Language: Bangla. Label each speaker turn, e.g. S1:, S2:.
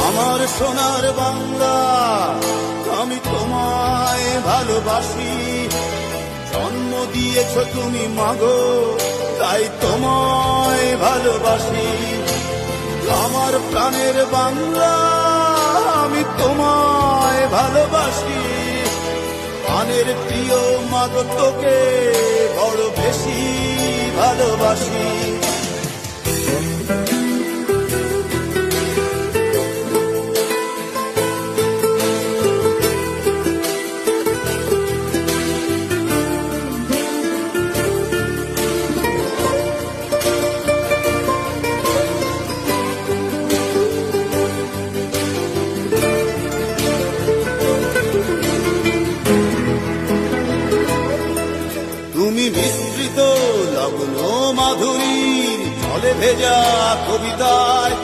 S1: আমার সোনার বাংলা, আমি তোমায় ভালোবাসি। জন্ম দিয়েছ তুমি মাগো, তাই তোমায় ভালোবাসি। আমার প্রাণের বাংলা, আমি তোমায় ভালোবাসি। প্রাণের প্রিয় মাগো, তোকে বড় বেশি ভালোবাসি। তুমি মিশ্রিত লগ্ন মাধুরীর জলে ভেজা কবিতায়